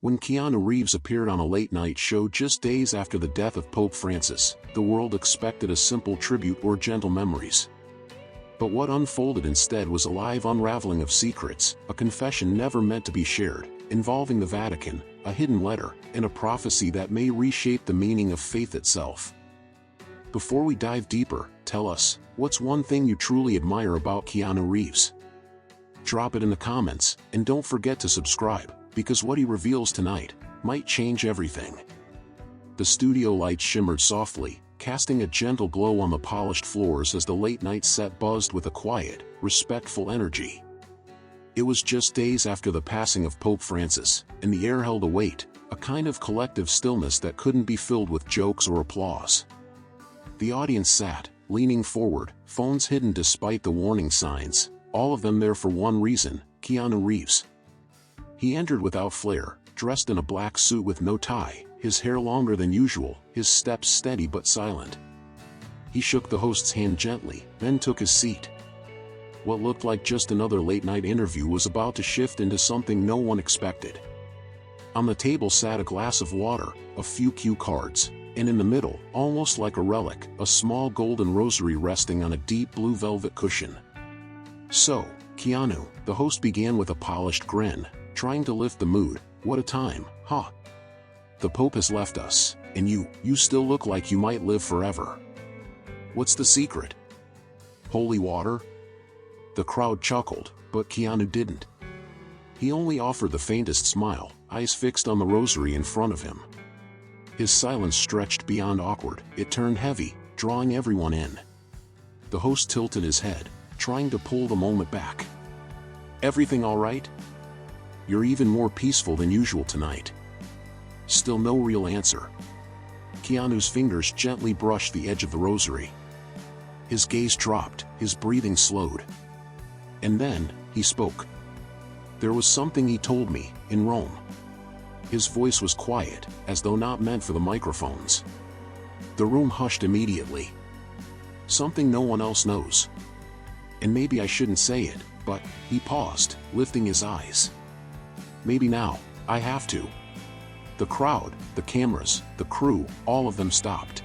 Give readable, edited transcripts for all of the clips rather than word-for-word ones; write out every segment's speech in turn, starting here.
When Keanu Reeves appeared on a late-night show just days after the death of Pope Francis, the world expected a simple tribute or gentle memories. But what unfolded instead was a live unraveling of secrets, a confession never meant to be shared, involving the Vatican, a hidden letter, and a prophecy that may reshape the meaning of faith itself. Before we dive deeper, tell us, what's one thing you truly admire about Keanu Reeves? Drop it in the comments, and don't forget to subscribe, because what he reveals tonight might change everything. The studio lights shimmered softly, casting a gentle glow on the polished floors as the late-night set buzzed with a quiet, respectful energy. It was just days after the passing of Pope Francis, and the air held a weight, a kind of collective stillness that couldn't be filled with jokes or applause. The audience sat, leaning forward, phones hidden despite the warning signs, all of them there for one reason: Keanu Reeves. He entered without flair, dressed in a black suit with no tie, his hair longer than usual, his steps steady but silent. He shook the host's hand gently, then took his seat. What looked like just another late-night interview was about to shift into something no one expected. On the table sat a glass of water, a few cue cards, and in the middle, almost like a relic, a small golden rosary resting on a deep blue velvet cushion. "So, Keanu," the host began with a polished grin, trying to lift the mood. "What a time, huh? The Pope has left us, and you still look like you might live forever. What's the secret? Holy water?" The crowd chuckled, but Keanu didn't. He only offered the faintest smile, eyes fixed on the rosary in front of him. His silence stretched beyond awkward, it turned heavy, drawing everyone in. The host tilted his head, trying to pull the moment back. "Everything all right? You're even more peaceful than usual tonight." Still no real answer. Keanu's fingers gently brushed the edge of the rosary. His gaze dropped, his breathing slowed. And then, he spoke. "There was something he told me, in Rome." His voice was quiet, as though not meant for the microphones. The room hushed immediately. "Something no one else knows. And maybe I shouldn't say it, but," he paused, lifting his eyes. "Maybe now, I have to." The crowd, the cameras, the crew, all of them stopped.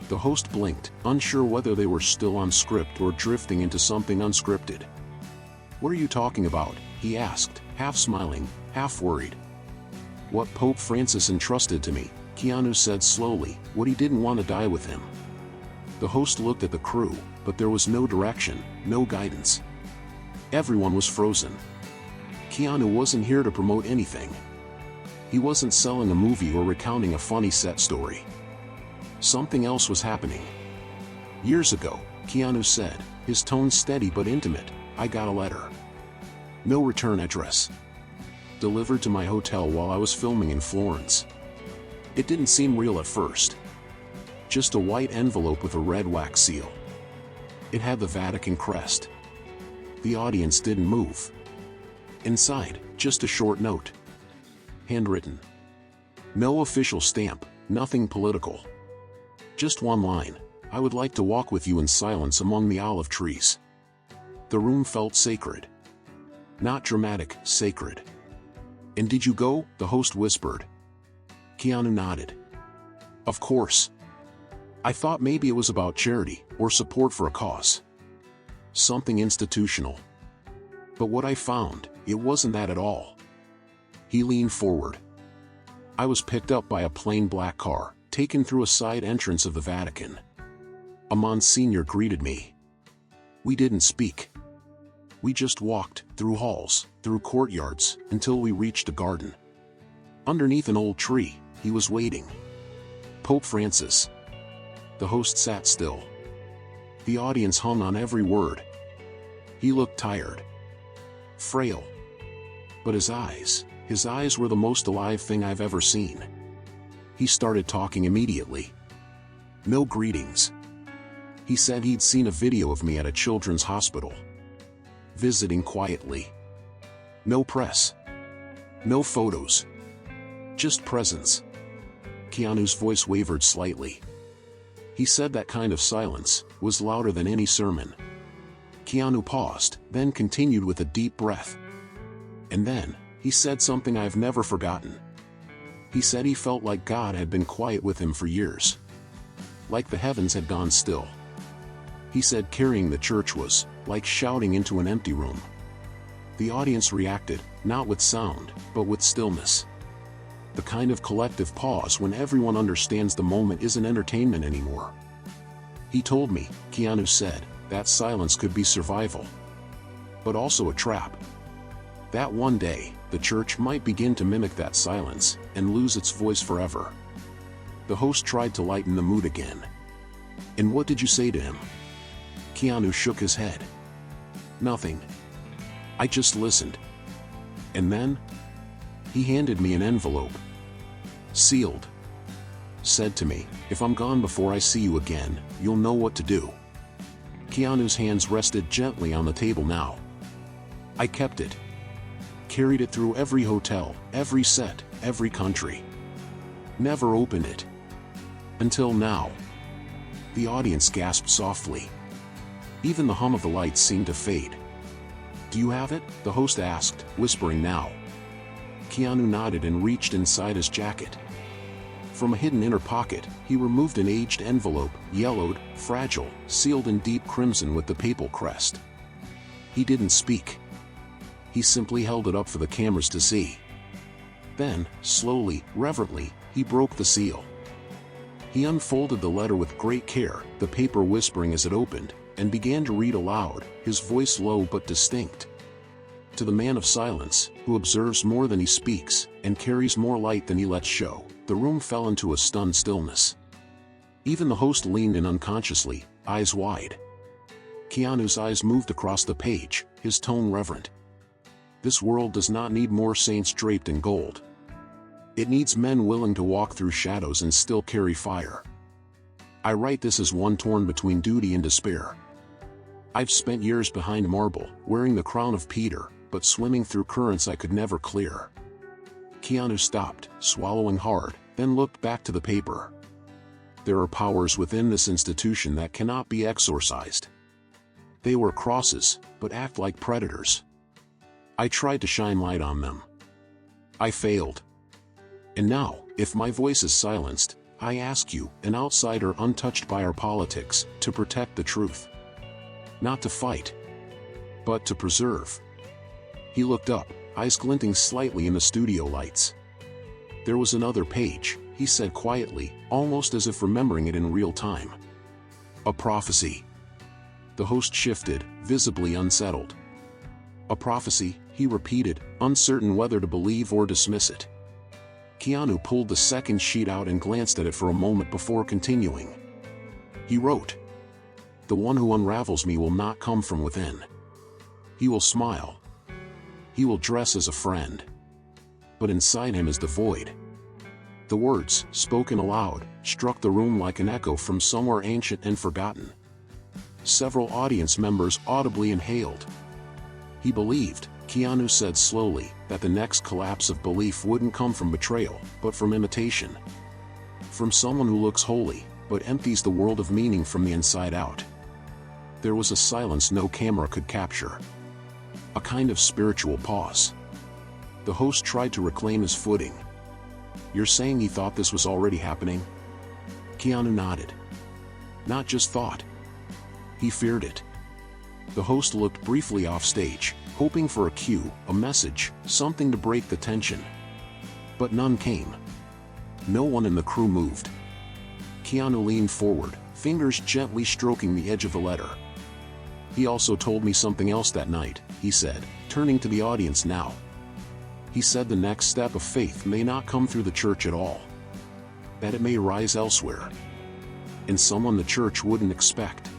The host blinked, unsure whether they were still on script or drifting into something unscripted. "What are you talking about?" he asked, half smiling, half worried. "What Pope Francis entrusted to me," Keanu said slowly, "what he didn't want to die with him." The host looked at the crew, but there was no direction, no guidance. Everyone was frozen. Keanu wasn't here to promote anything. He wasn't selling a movie or recounting a funny set story. Something else was happening. "Years ago," Keanu said, his tone steady but intimate, "I got a letter. No return address. Delivered to my hotel while I was filming in Florence. It didn't seem real at first. Just a white envelope with a red wax seal. It had the Vatican crest." The audience didn't move. Inside, just a short note. Handwritten. No official stamp, nothing political. Just one line: "I would like to walk with you in silence among the olive trees." The room felt sacred. Not dramatic, sacred. "And did you go?" the host whispered. Keanu nodded. "Of course. I thought maybe it was about charity, or support for a cause. Something institutional. But what I found, it wasn't that at all." He leaned forward. "I was picked up by a plain black car, taken through a side entrance of the Vatican. A Monsignor greeted me. We didn't speak. We just walked, through halls, through courtyards, until we reached a garden. Underneath an old tree, he was waiting. Pope Francis." The host sat still. The audience hung on every word. He looked tired. Frail. But his eyes were the most alive thing I've ever seen. He started talking immediately. No greetings. He said he'd seen a video of me at a children's hospital. Visiting quietly. No press. No photos. Just presence. Keanu's voice wavered slightly. He said that kind of silence was louder than any sermon. Keanu paused, then continued with a deep breath. And then, He said something I've never forgotten. He said he felt like God had been quiet with him for years. Like the heavens had gone still. He said carrying the church was like shouting into an empty room. The audience reacted, not with sound, but with stillness. The kind of collective pause when everyone understands the moment isn't entertainment anymore. He told me, Keanu said, that silence could be survival. But also a trap. That one day, the church might begin to mimic that silence, and lose its voice forever. The host tried to lighten the mood again. And what did you say to him? Keanu shook his head. Nothing. I just listened. And then? He handed me an envelope. Sealed. Said to me, if I'm gone before I see you again, you'll know what to do. Keanu's hands rested gently on the table now. I kept it. Carried it through every hotel, every set, every country. Never opened it. Until now. The audience gasped softly. Even the hum of the lights seemed to fade. Do you have it? The host asked, whispering now. Keanu nodded and reached inside his jacket. From a hidden inner pocket, he removed an aged envelope, yellowed, fragile, sealed in deep crimson with the papal crest. He didn't speak. He simply held it up for the cameras to see. Then, slowly, reverently, he broke the seal. He unfolded the letter with great care, the paper whispering as it opened, and began to read aloud, his voice low but distinct. To the man of silence, who observes more than he speaks, and carries more light than he lets show, the room fell into a stunned stillness. Even the host leaned in unconsciously, eyes wide. Keanu's eyes moved across the page, his tone reverent. This world does not need more saints draped in gold. It needs men willing to walk through shadows and still carry fire. I write this as one torn between duty and despair. I've spent years behind marble, wearing the crown of Peter, but swimming through currents I could never clear. Keanu stopped, swallowing hard, then looked back to the paper. There are powers within this institution that cannot be exorcised. They wear crosses, but act like predators. I tried to shine light on them. I failed. And now, if my voice is silenced, I ask you, an outsider untouched by our politics, to protect the truth. Not to fight, but to preserve. He looked up, eyes glinting slightly in the studio lights. There was another page, he said quietly, almost as if remembering it in real time. A prophecy. The host shifted, visibly unsettled. A prophecy, he repeated, uncertain whether to believe or dismiss it. Keanu pulled the second sheet out and glanced at it for a moment before continuing. He wrote, "The one who unravels me will not come from within. He will smile. He will dress as a friend. But inside him is the void." The words, spoken aloud, struck the room like an echo from somewhere ancient and forgotten. Several audience members audibly inhaled. He believed, Keanu said slowly, that the next collapse of belief wouldn't come from betrayal, but from imitation. From someone who looks holy, but empties the world of meaning from the inside out. There was a silence no camera could capture. A kind of spiritual pause. The host tried to reclaim his footing. You're saying he thought this was already happening? Keanu nodded. Not just thought. He feared it. The host looked briefly off stage, hoping for a cue, a message, something to break the tension. But none came. No one in the crew moved. Keanu leaned forward, fingers gently stroking the edge of the letter. He also told me something else that night, he said, turning to the audience now. He said the next step of faith may not come through the church at all. That it may rise elsewhere. In someone the church wouldn't expect.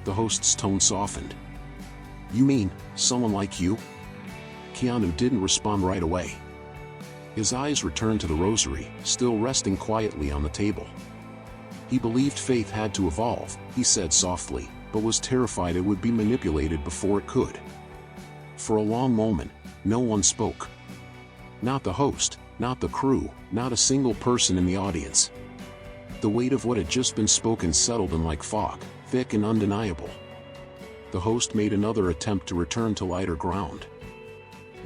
The host's tone softened. You mean, someone like you? Keanu didn't respond right away. His eyes returned to the rosary, still resting quietly on the table. He believed faith had to evolve, he said softly, but was terrified it would be manipulated before it could. For a long moment, no one spoke. Not the host, not the crew, not a single person in the audience. The weight of what had just been spoken settled in like fog, thick and undeniable. The host made another attempt to return to lighter ground.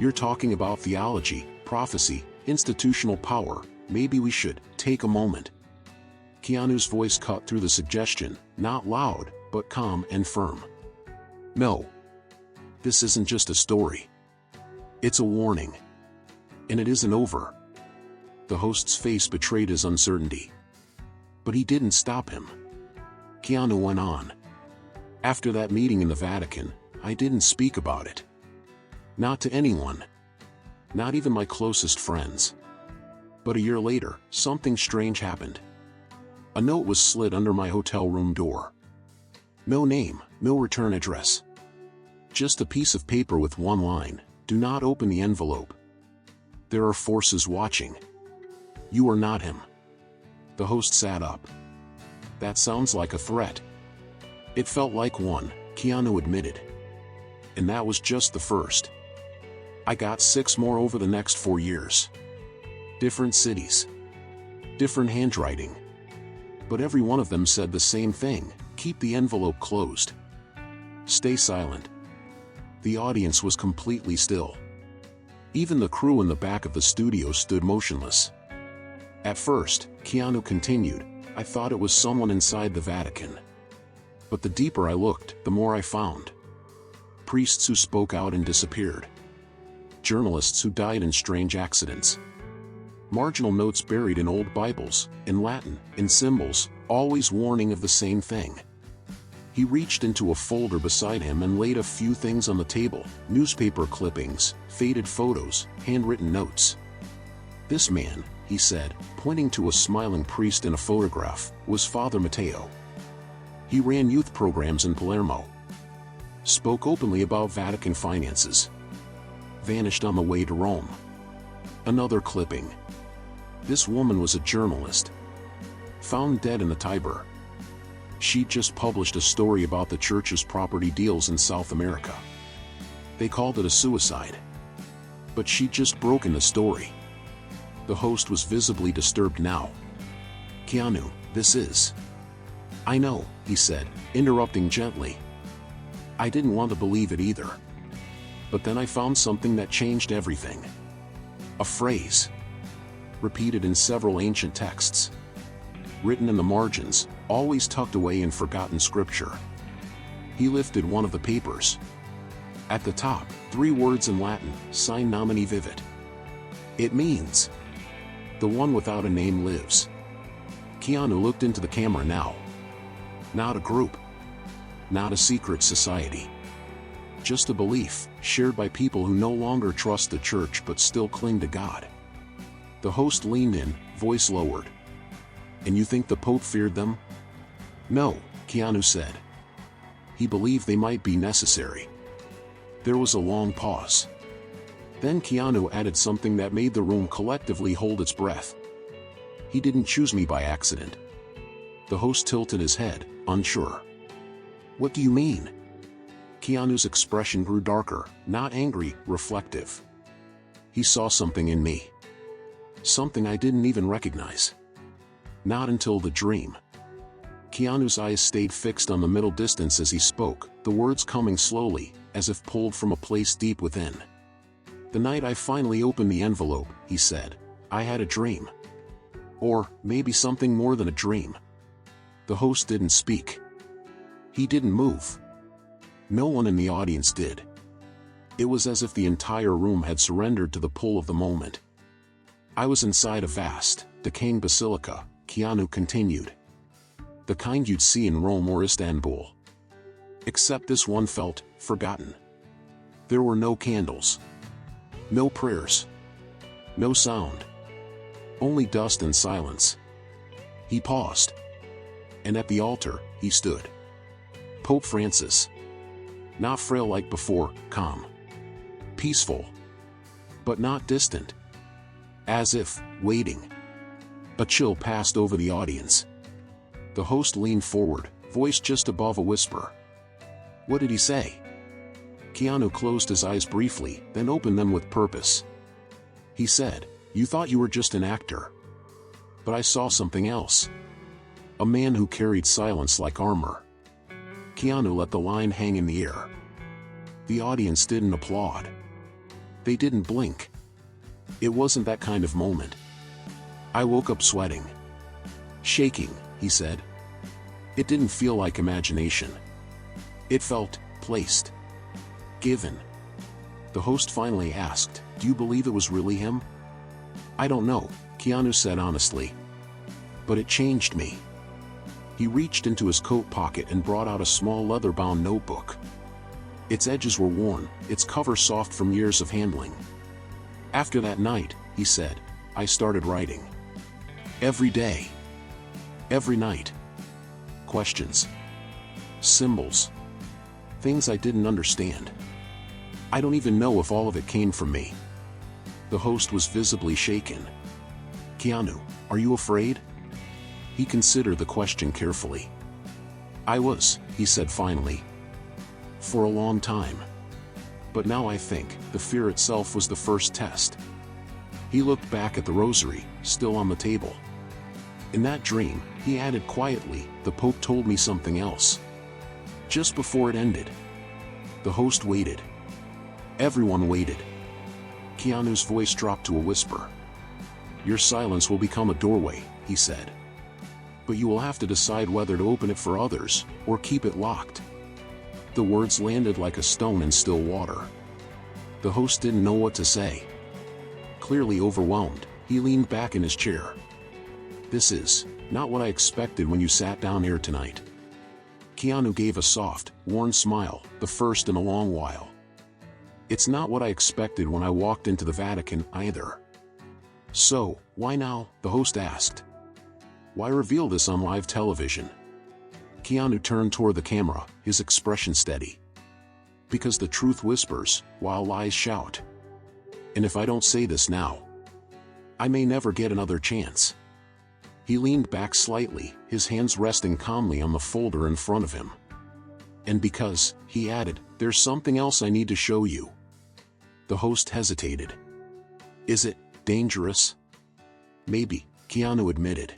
You're talking about theology, prophecy, institutional power. Maybe we should take a moment. Keanu's voice cut through the suggestion, not loud, but calm and firm. No. This isn't just a story. It's a warning. And it isn't over. The host's face betrayed his uncertainty. But he didn't stop him. Keanu went on. After that meeting in the Vatican, I didn't speak about it. Not to anyone. Not even my closest friends. But a year later, something strange happened. A note was slid under my hotel room door. No name, no return address. Just a piece of paper with one line: do not open the envelope. There are forces watching. You are not him. The host sat up. That sounds like a threat. It felt like one, Keanu admitted. And that was just the first. I got 6 more over the next 4 years. Different cities. Different handwriting. But every one of them said the same thing: keep the envelope closed. Stay silent. The audience was completely still. Even the crew in the back of the studio stood motionless. At first, Keanu continued, I thought it was someone inside the Vatican. But the deeper I looked, the more I found. Priests who spoke out and disappeared. Journalists who died in strange accidents. Marginal notes buried in old Bibles, in Latin, in symbols, always warning of the same thing. He reached into a folder beside him and laid a few things on the table: newspaper clippings, faded photos, handwritten notes. This man, he said, pointing to a smiling priest in a photograph, was Father Matteo. He ran youth programs in Palermo. Spoke openly about Vatican finances. Vanished on the way to Rome. Another clipping. This woman was a journalist. Found dead in the Tiber. She'd just published a story about the church's property deals in South America. They called it a suicide. But she'd just broken the story. The host was visibly disturbed now. Keanu, this is... I know, he said, interrupting gently. I didn't want to believe it either. But then I found something that changed everything. A phrase. Repeated in several ancient texts. Written in the margins, always tucked away in forgotten scripture. He lifted one of the papers. At the top, 3 words in Latin, Sine nomine vivit. It means, the one without a name lives. Keanu looked into the camera now. Not a group. Not a secret society. Just a belief, shared by people who no longer trust the church but still cling to God. The host leaned in, voice lowered. And you think the Pope feared them? No, Keanu said. He believed they might be necessary. There was a long pause. Then Keanu added something that made the room collectively hold its breath. He didn't choose me by accident. The host tilted his head, unsure. What do you mean? Keanu's expression grew darker, not angry, reflective. He saw something in me. Something I didn't even recognize. Not until the dream. Keanu's eyes stayed fixed on the middle distance as he spoke, the words coming slowly, as if pulled from a place deep within. The night I finally opened the envelope, he said, I had a dream. Or, maybe something more than a dream. The host didn't speak. He didn't move. No one in the audience did. It was as if the entire room had surrendered to the pull of the moment. I was inside a vast, decaying basilica, Keanu continued. The kind you'd see in Rome or Istanbul. Except this one felt forgotten. There were no candles. No prayers. No sound. Only dust and silence. He paused. And at the altar, he stood. Pope Francis. Not frail like before, calm. Peaceful. But not distant. As if, waiting. A chill passed over the audience. The host leaned forward, voice just above a whisper. What did he say? Keanu closed his eyes briefly, then opened them with purpose. He said, You thought you were just an actor. But I saw something else. A man who carried silence like armor. Keanu let the line hang in the air. The audience didn't applaud. They didn't blink. It wasn't that kind of moment. I woke up sweating. Shaking, he said. It didn't feel like imagination. It felt placed. Given. The host finally asked, "Do you believe it was really him?" "I don't know," Keanu said honestly. "But it changed me." He reached into his coat pocket and brought out a small leather-bound notebook. Its edges were worn, its cover soft from years of handling. "After that night," he said, "I started writing. Every day. Every night. Questions. Symbols. Things I didn't understand. I don't even know if all of it came from me." The host was visibly shaken. "Keanu, are you afraid?" He considered the question carefully. "I was," he said finally. "For a long time. But now I think the fear itself was the first test." He looked back at the rosary, still on the table. "In that dream," he added quietly, "the Pope told me something else. Just before it ended." The host waited. Everyone waited. Keanu's voice dropped to a whisper. "Your silence will become a doorway," he said. "But you will have to decide whether to open it for others, or keep it locked." The words landed like a stone in still water. The host didn't know what to say. Clearly overwhelmed, he leaned back in his chair. "This is not what I expected when you sat down here tonight." Keanu gave a soft, worn smile, the first in a long while. "It's not what I expected when I walked into the Vatican, either." "So, why now?" the host asked. "Why reveal this on live television?" Keanu turned toward the camera, his expression steady. "Because the truth whispers, while lies shout. And if I don't say this now, I may never get another chance." He leaned back slightly, his hands resting calmly on the folder in front of him. "And because," he added, "there's something else I need to show you." The host hesitated. "Is it dangerous?" "Maybe," Keanu admitted.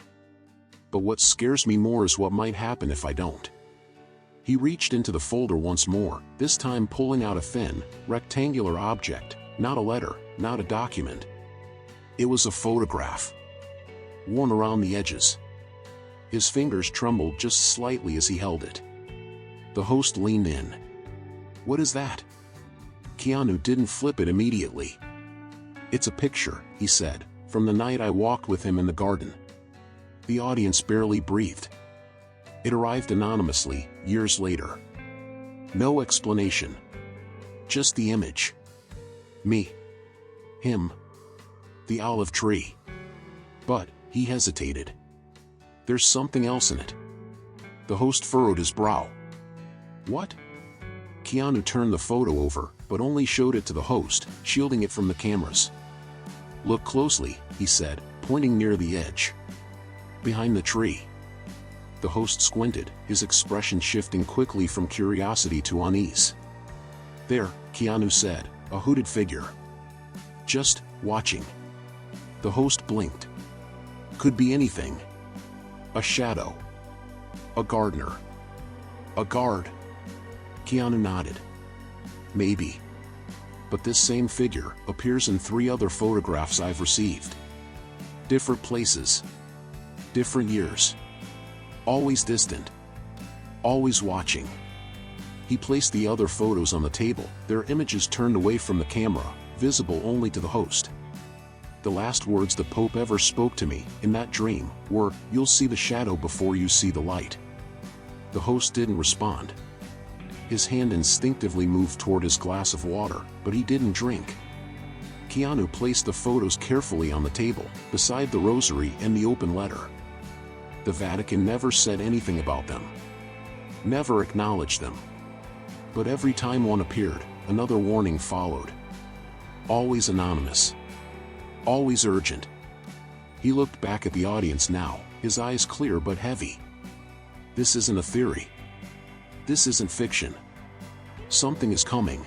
"But what scares me more is what might happen if I don't." He reached into the folder once more, this time pulling out a thin, rectangular object, not a letter, not a document. It was a photograph. Worn around the edges. His fingers trembled just slightly as he held it. The host leaned in. "What is that?" Keanu didn't flip it immediately. "It's a picture," he said, "from the night I walked with him in the garden." The audience barely breathed. It arrived anonymously, years later. No explanation. Just the image. Me. Him. The olive tree. But, he hesitated. "There's something else in it." The host furrowed his brow. "What?" Keanu turned the photo over, but only showed it to the host, shielding it from the cameras. "Look closely," he said, pointing near the edge. "Behind the tree." The host squinted, his expression shifting quickly from curiosity to unease. "There," Keanu said, "a hooded figure. Just watching." The host blinked. "Could be anything. A shadow. A gardener. A guard." Keanu nodded. "Maybe. But this same figure appears in 3 other photographs I've received. Different places. Different years. Always distant. Always watching." He placed the other photos on the table, their images turned away from the camera, visible only to the host. "The last words the Pope ever spoke to me, in that dream, were, 'You'll see the shadow before you see the light.'" The host didn't respond. His hand instinctively moved toward his glass of water, but he didn't drink. Keanu placed the photos carefully on the table, beside the rosary and the open letter. The Vatican never said anything about them. Never acknowledged them. But every time one appeared, another warning followed. Always anonymous. Always urgent. He looked back at the audience now, his eyes clear but heavy. This isn't a theory. This isn't fiction. Something is coming.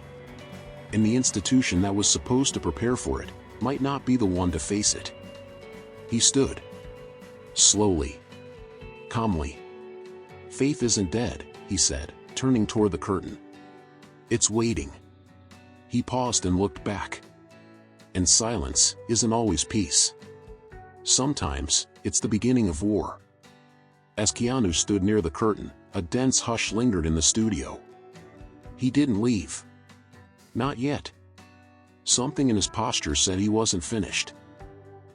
And the institution that was supposed to prepare for it, might not be the one to face it. He stood. Slowly. Calmly. "Faith isn't dead," he said, turning toward the curtain. "It's waiting." He paused and looked back. And silence isn't always peace. Sometimes, it's the beginning of war. As Keanu stood near the curtain, a dense hush lingered in the studio. He didn't leave. Not yet. Something in his posture said he wasn't finished.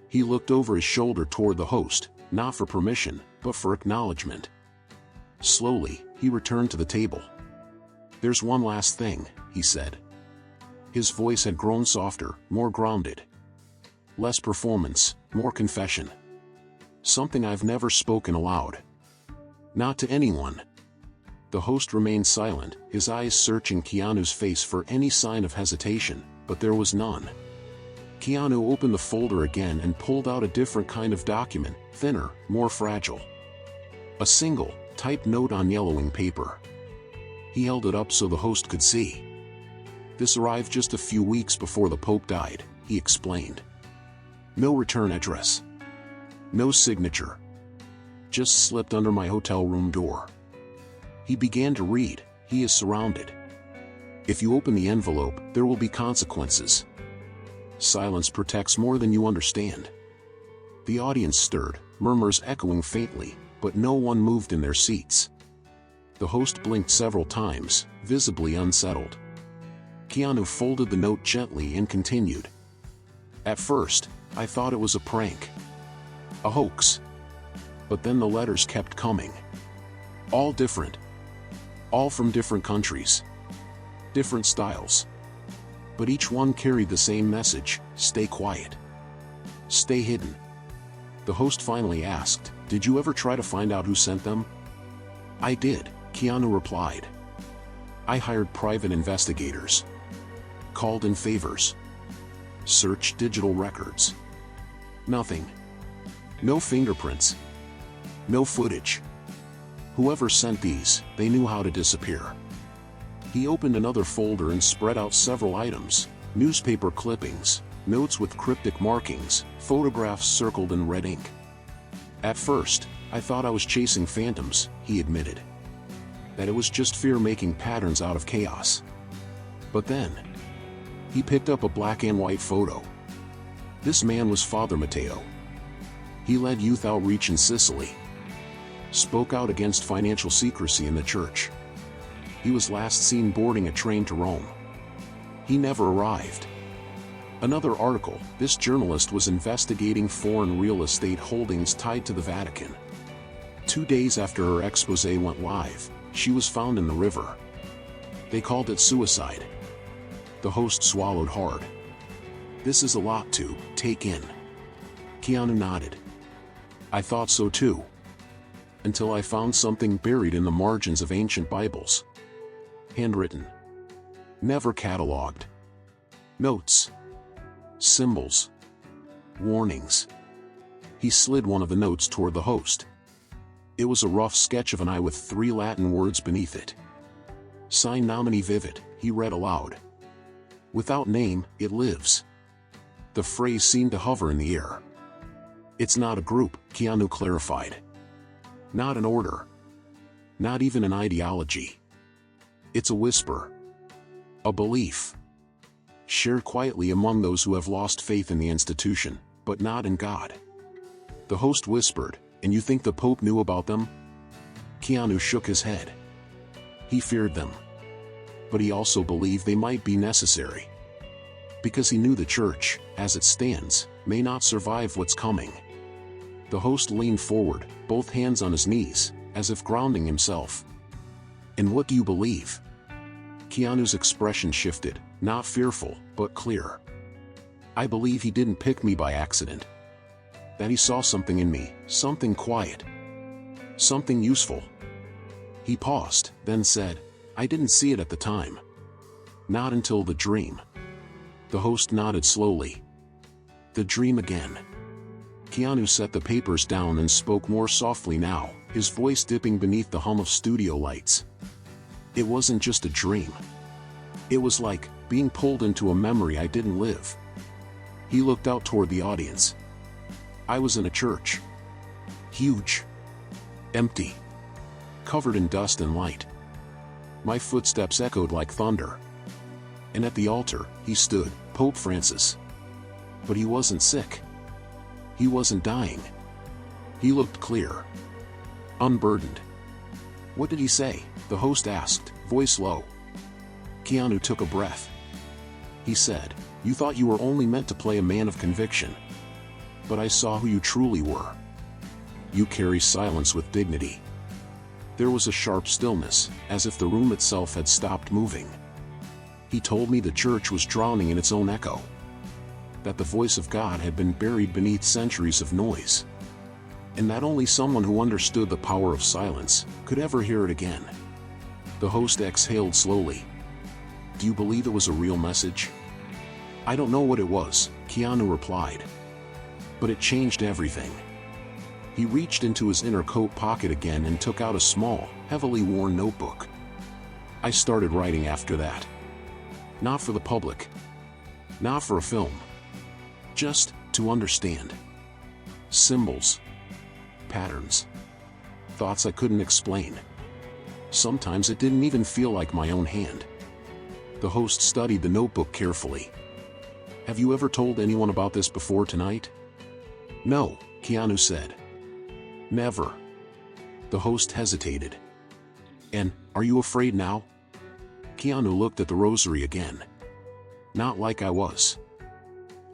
He looked over his shoulder toward the host, not for permission, but for acknowledgement. Slowly, he returned to the table. "There's one last thing," he said. His voice had grown softer, more grounded. Less performance, more confession. Something I've never spoken aloud. Not to anyone. The host remained silent, his eyes searching Keanu's face for any sign of hesitation, but there was none. Keanu opened the folder again and pulled out a different kind of document, thinner, more fragile. A single, typed note on yellowing paper. He held it up so the host could see. "This arrived just a few weeks before the Pope died," he explained. "No return address. No signature. Just slipped under my hotel room door." He began to read. "He is surrounded. If you open the envelope, there will be consequences. Silence protects more than you understand." The audience stirred, murmurs echoing faintly, but no one moved in their seats. The host blinked several times, visibly unsettled. Keanu folded the note gently and continued. "At first, I thought it was a prank. A hoax. But then the letters kept coming. All different. All from different countries. Different styles. But each one carried the same message: stay quiet. Stay hidden." The host finally asked, "Did you ever try to find out who sent them?" "I did," Keanu replied. "I hired private investigators. Called in favors. Searched digital records. Nothing. No fingerprints. No footage. Whoever sent these, they knew how to disappear." He opened another folder and spread out several items: newspaper clippings, notes with cryptic markings, photographs circled in red ink. "At first, I thought I was chasing phantoms," he admitted. "That it was just fear making patterns out of chaos. But then..." He picked up a black and white photo. This man was Father Matteo. He led youth outreach in Sicily. Spoke out against financial secrecy in the church. He was last seen boarding a train to Rome. He never arrived. Another article: this journalist was investigating foreign real estate holdings tied to the Vatican. 2 days after her expose went live, she was found in the river. They called it suicide. The host swallowed hard. "This is a lot to take in." Keanu nodded. "I thought so too. Until I found something buried in the margins of ancient Bibles. Handwritten. Never catalogued. Notes. Symbols. Warnings." He slid one of the notes toward the host. It was a rough sketch of an eye with 3 Latin words beneath it. "Sign nomine vivit," he read aloud. "Without name, it lives." The phrase seemed to hover in the air. "It's not a group," Keanu clarified. "Not an order. Not even an ideology. It's a whisper. A belief. Shared quietly among those who have lost faith in the institution, but not in God." The host whispered, "And you think the Pope knew about them?" Keanu shook his head. He feared them. But he also believed they might be necessary. Because he knew the church, as it stands, may not survive what's coming. The host leaned forward, both hands on his knees, as if grounding himself. "And what do you believe?" Keanu's expression shifted, not fearful, but clear. "I believe he didn't pick me by accident. That he saw something in me, something quiet. Something useful." He paused, then said, "I didn't see it at the time. Not until the dream." The host nodded slowly. "The dream again." Keanu set the papers down and spoke more softly now, his voice dipping beneath the hum of studio lights. "It wasn't just a dream. It was like being pulled into a memory I didn't live." He looked out toward the audience. "I was in a church. Huge. Empty. Covered in dust and light. My footsteps echoed like thunder. And at the altar, he stood, Pope Francis. But he wasn't sick. He wasn't dying. He looked clear. Unburdened. "What did he say?" the host asked, voice low. Keanu took a breath. He said, "You thought you were only meant to play a man of conviction. But I saw who you truly were. You carry silence with dignity." There was a sharp stillness, as if the room itself had stopped moving. He told me the church was drowning in its own echo. That the voice of God had been buried beneath centuries of noise. And that only someone who understood the power of silence could ever hear it again. The host exhaled slowly. "Do you believe it was a real message?" "I don't know what it was," Keanu replied. "But it changed everything." He reached into his inner coat pocket again and took out a small, heavily worn notebook. "I started writing after that. Not for the public. Not for a film. Just to understand. Symbols. Patterns. Thoughts I couldn't explain. Sometimes it didn't even feel like my own hand." The host studied the notebook carefully. "Have you ever told anyone about this before tonight?" "No," Keanu said. "Never." The host hesitated. "And, are you afraid now?" Keanu looked at the rosary again. "Not like I was.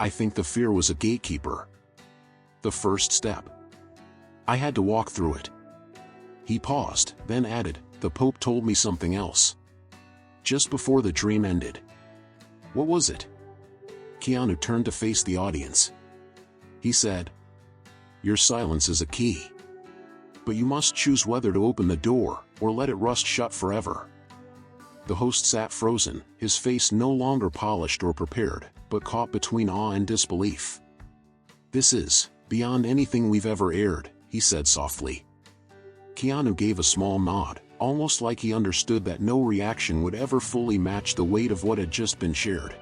I think the fear was a gatekeeper. The first step. I had to walk through it." He paused, then added, "The Pope told me something else. Just before the dream ended." "What was it?" Keanu turned to face the audience. He said, "Your silence is a key. But you must choose whether to open the door, or let it rust shut forever." The host sat frozen, his face no longer polished or prepared, but caught between awe and disbelief. "This is beyond anything we've ever aired," he said softly. Keanu gave a small nod, almost like he understood that no reaction would ever fully match the weight of what had just been shared.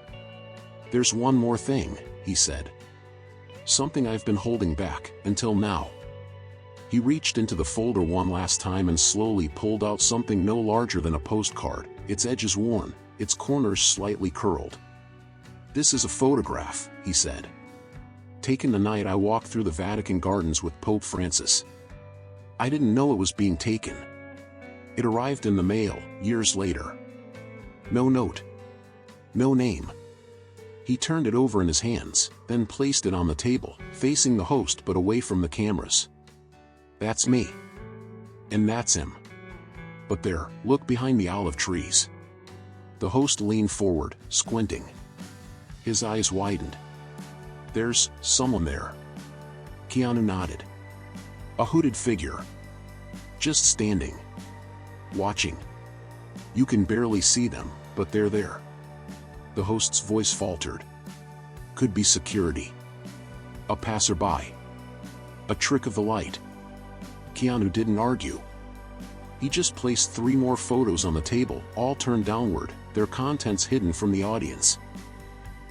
"There's one more thing," he said. "Something I've been holding back, until now." He reached into the folder one last time and slowly pulled out something no larger than a postcard, its edges worn, its corners slightly curled. "This is a photograph," he said. "Taken the night I walked through the Vatican gardens with Pope Francis. I didn't know it was being taken. It arrived in the mail, years later. No note. No name." He turned it over in his hands, then placed it on the table, facing the host but away from the cameras. "That's me. And that's him. But there, look behind the olive trees." The host leaned forward, squinting. His eyes widened. "There's someone there." Keanu nodded. "A hooded figure. Just standing. Watching. You can barely see them, but they're there." The host's voice faltered. "Could be security. A passerby. A trick of the light." Keanu didn't argue. He just placed 3 more photos on the table, all turned downward, their contents hidden from the audience.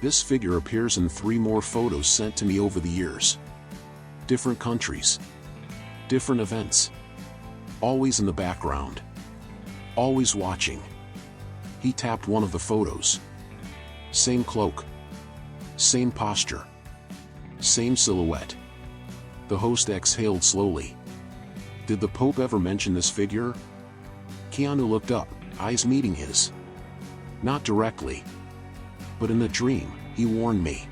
"This figure appears in 3 more photos sent to me over the years. Different countries. Different events. Always in the background. Always watching." He tapped one of the photos. Same cloak. Same posture. Same silhouette. The host exhaled slowly. "Did the Pope ever mention this figure?" Keanu looked up, eyes meeting his. "Not directly. But in the dream, he warned me.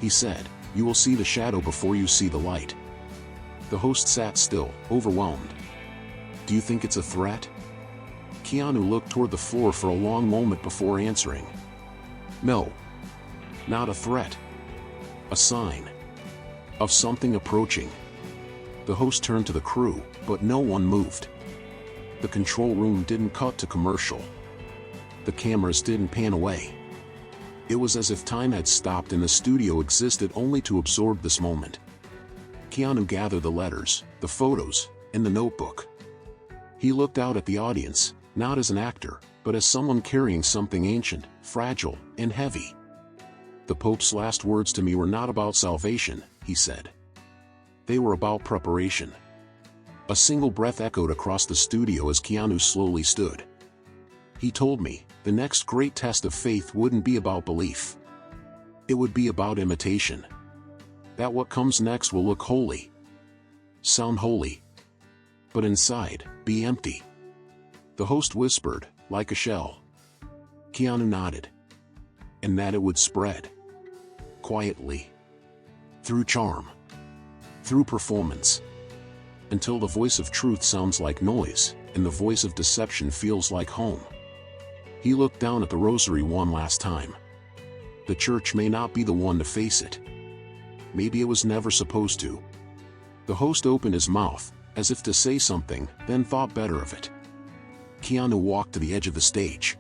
He said, 'You will see the shadow before you see the light.'" The host sat still, overwhelmed. "Do you think it's a threat?" Keanu looked toward the floor for a long moment before answering. "No. Not a threat. A sign. Of something approaching." The host turned to the crew, but no one moved. The control room didn't cut to commercial. The cameras didn't pan away. It was as if time had stopped and the studio existed only to absorb this moment. Keanu gathered the letters, the photos, and the notebook. He looked out at the audience, not as an actor, but as someone carrying something ancient, fragile, and heavy. "The Pope's last words to me were not about salvation," he said. "They were about preparation." A single breath echoed across the studio as Keanu slowly stood. "He told me, the next great test of faith wouldn't be about belief. It would be about imitation. That what comes next will look holy, sound holy, but inside, be empty. The host whispered, like a shell. Keanu nodded. And that it would spread. Quietly. Through charm. Through performance. Until the voice of truth sounds like noise, and the voice of deception feels like home. He looked down at the rosary one last time. The church may not be the one to face it. Maybe it was never supposed to. The host opened his mouth, as if to say something, then thought better of it. Keanu walked to the edge of the stage.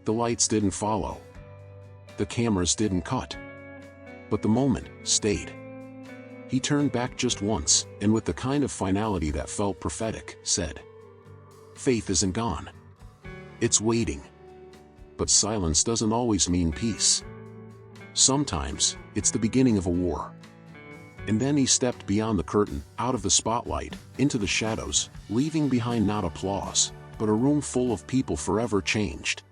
The lights didn't follow. The cameras didn't cut. But the moment stayed. He turned back just once, and with the kind of finality that felt prophetic, said, "Faith isn't gone. It's waiting." But silence doesn't always mean peace. Sometimes, it's the beginning of a war. And then he stepped beyond the curtain, out of the spotlight, into the shadows, leaving behind not applause, but a room full of people forever changed.